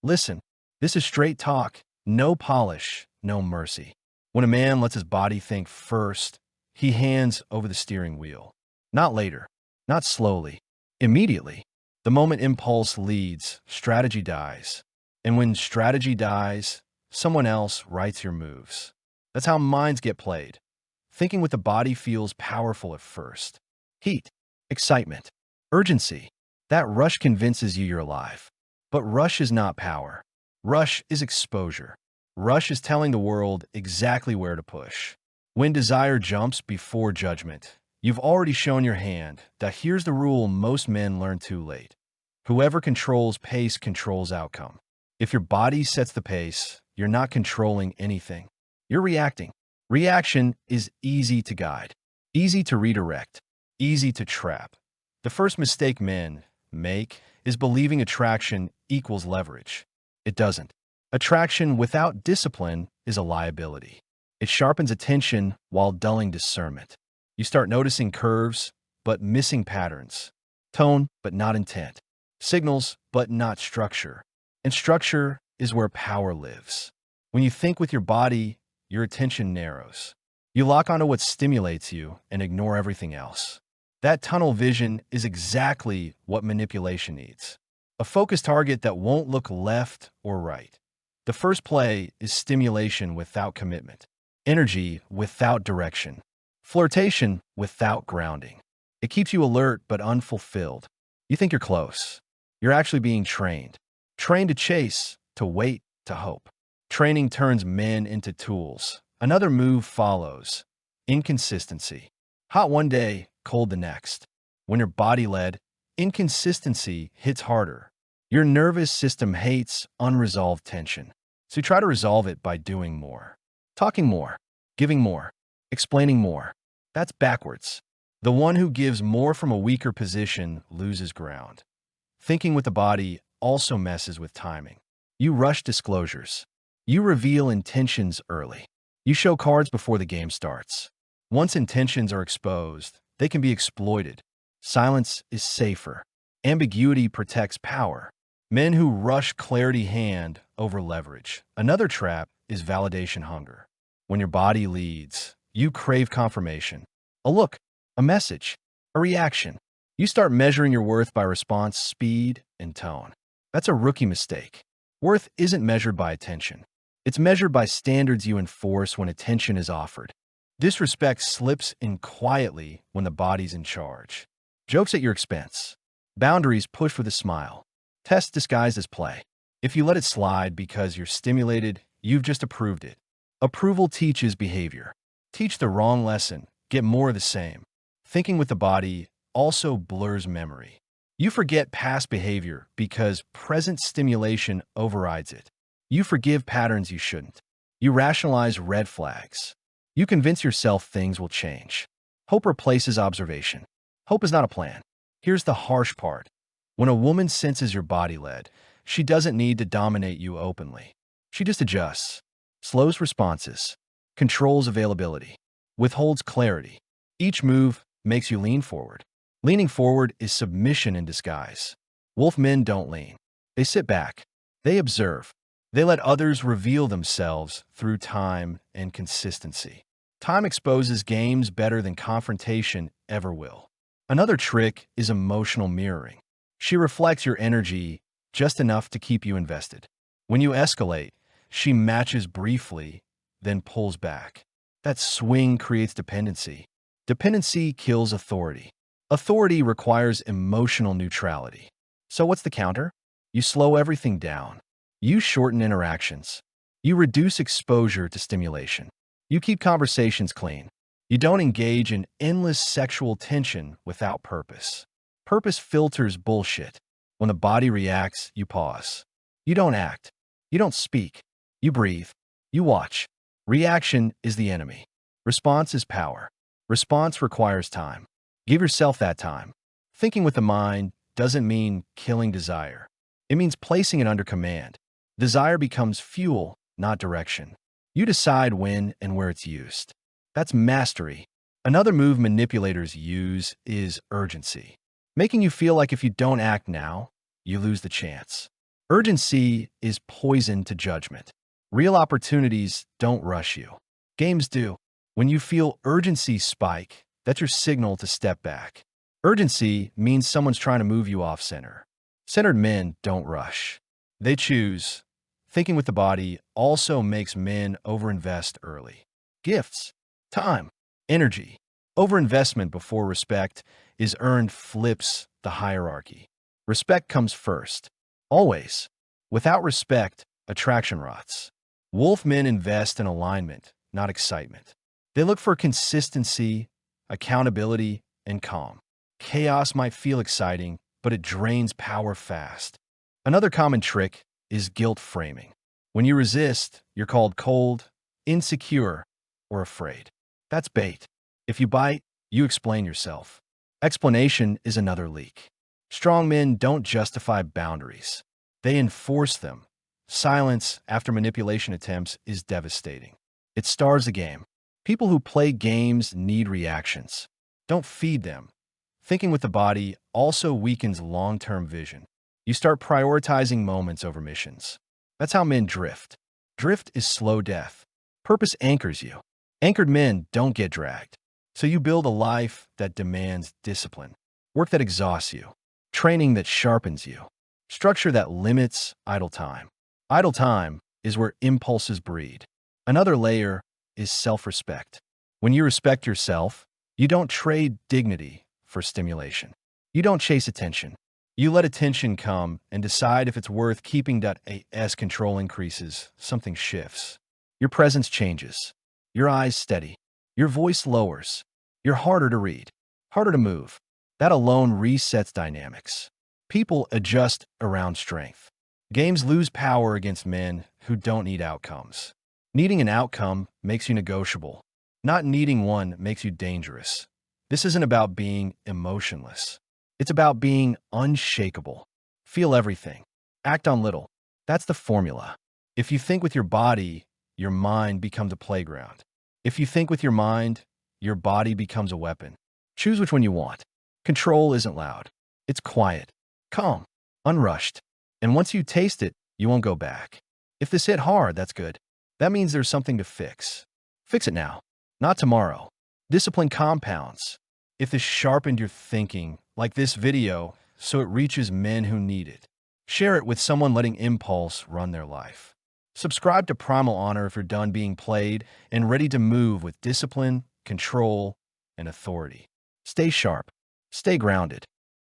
Listen, this is straight talk, no polish, no mercy. When a man lets his body think first, he hands over the steering wheel. Not later, not slowly, immediately. The moment impulse leads, strategy dies. And when strategy dies, someone else writes your moves. That's how minds get played. Thinking with the body feels powerful at first. Heat, excitement, urgency. That rush convinces you you're alive. But rush is not power. Rush is exposure. Rush is telling the world exactly where to push. When desire jumps before judgment, you've already shown your hand that here's the rule most men learn too late. Whoever controls pace controls outcome. If your body sets the pace, you're not controlling anything. You're reacting. Reaction is easy to guide, easy to redirect, easy to trap. The first mistake men make is believing attraction equals leverage. It doesn't. Attraction without discipline is a liability. It sharpens attention while dulling discernment. You start noticing curves, but missing patterns. Tone, but not intent. Signals, but not structure. And structure is where power lives. When you think with your body, your attention narrows. You lock onto what stimulates you and ignore everything else. That tunnel vision is exactly what manipulation needs. A focused target that won't look left or right. The first play is stimulation without commitment, energy without direction, flirtation without grounding. It keeps you alert but unfulfilled. You think you're close. You're actually being trained. Trained to chase, to wait, to hope. Training turns men into tools. Another move follows. Inconsistency. Hot one day, cold the next. When you're body-led, inconsistency hits harder. Your nervous system hates unresolved tension. So you try to resolve it by doing more. Talking more. Giving more. Explaining more. That's backwards. The one who gives more from a weaker position loses ground. Thinking with the body also messes with timing. You rush disclosures. You reveal intentions early. You show cards before the game starts. Once intentions are exposed, they can be exploited. Silence is safer. Ambiguity protects power. Men who rush clarity hand over leverage. Another trap is validation hunger. When your body leads, you crave confirmation. A look, a message, a reaction. You start measuring your worth by response speed and tone. That's a rookie mistake. Worth isn't measured by attention. It's measured by standards you enforce when attention is offered. Disrespect slips in quietly when the body's in charge. Jokes at your expense. Boundaries push with a smile. Test disguised as play. If you let it slide because you're stimulated, you've just approved it. Approval teaches behavior. Teach the wrong lesson, get more of the same. Thinking with the body also blurs memory. You forget past behavior because present stimulation overrides it. You forgive patterns you shouldn't. You rationalize red flags. You convince yourself things will change. Hope replaces observation. Hope is not a plan. Here's the harsh part. When a woman senses your body led, she doesn't need to dominate you openly. She just adjusts, slows responses, controls availability, withholds clarity. Each move makes you lean forward. Leaning forward is submission in disguise. Wolf men don't lean. They sit back. They observe. They let others reveal themselves through time and consistency. Time exposes games better than confrontation ever will. Another trick is emotional mirroring. She reflects your energy just enough to keep you invested. When you escalate, she matches briefly, then pulls back. That swing creates dependency. Dependency kills authority. Authority requires emotional neutrality. So what's the counter? You slow everything down. You shorten interactions. You reduce exposure to stimulation. You keep conversations clean. You don't engage in endless sexual tension without purpose. Purpose filters bullshit. When the body reacts, you pause. You don't act. You don't speak. You breathe. You watch. Reaction is the enemy. Response is power. Response requires time. Give yourself that time. Thinking with the mind doesn't mean killing desire. It means placing it under command. Desire becomes fuel, not direction. You decide when and where it's used. That's mastery. Another move manipulators use is urgency, making you feel like if you don't act now, you lose the chance. Urgency is poison to judgment. Real opportunities don't rush you. Games do. When you feel urgency spike, that's your signal to step back. Urgency means someone's trying to move you off center. Centered men don't rush. They choose. Thinking with the body also makes men overinvest early. Gifts, time, energy. Overinvestment before respect is earned flips the hierarchy. Respect comes first. Always. Without respect, attraction rots. Wolf men invest in alignment, not excitement. They look for consistency, accountability, and calm. Chaos might feel exciting, but it drains power fast. Another common trick is guilt framing. When you resist, you're called cold, insecure, or afraid. That's bait. If you bite, you explain yourself. Explanation is another leak. Strong men don't justify boundaries. They enforce them. Silence after manipulation attempts is devastating. It stars a game. People who play games need reactions. Don't feed them. Thinking with the body also weakens long-term vision. You start prioritizing moments over missions. That's how men drift. Drift is slow death. Purpose anchors you. Anchored men don't get dragged. So you build a life that demands discipline, work that exhausts you, training that sharpens you, structure that limits idle time. Idle time is where impulses breed. Another layer is self-respect. When you respect yourself, you don't trade dignity for stimulation. You don't chase attention. You let attention come and decide if it's worth keeping. As control increases, something shifts. Your presence changes. Your eyes steady. Your voice lowers. You're harder to read, harder to move. That alone resets dynamics. People adjust around strength. Games lose power against men who don't need outcomes. Needing an outcome makes you negotiable. Not needing one makes you dangerous. This isn't about being emotionless. It's about being unshakable. Feel everything. Act on little. That's the formula. If you think with your body, your mind becomes a playground. If you think with your mind, your body becomes a weapon. Choose which one you want. Control isn't loud. It's quiet, calm, unrushed. And once you taste it, you won't go back. If this hit hard, that's good. That means there's something to fix. Fix it now, not tomorrow. Discipline compounds. If this sharpened your thinking, like this video, so it reaches men who need it. Share it with someone letting impulse run their life. Subscribe to Primal Honor if you're done being played and ready to move with discipline, control, and authority. Stay sharp. Stay grounded.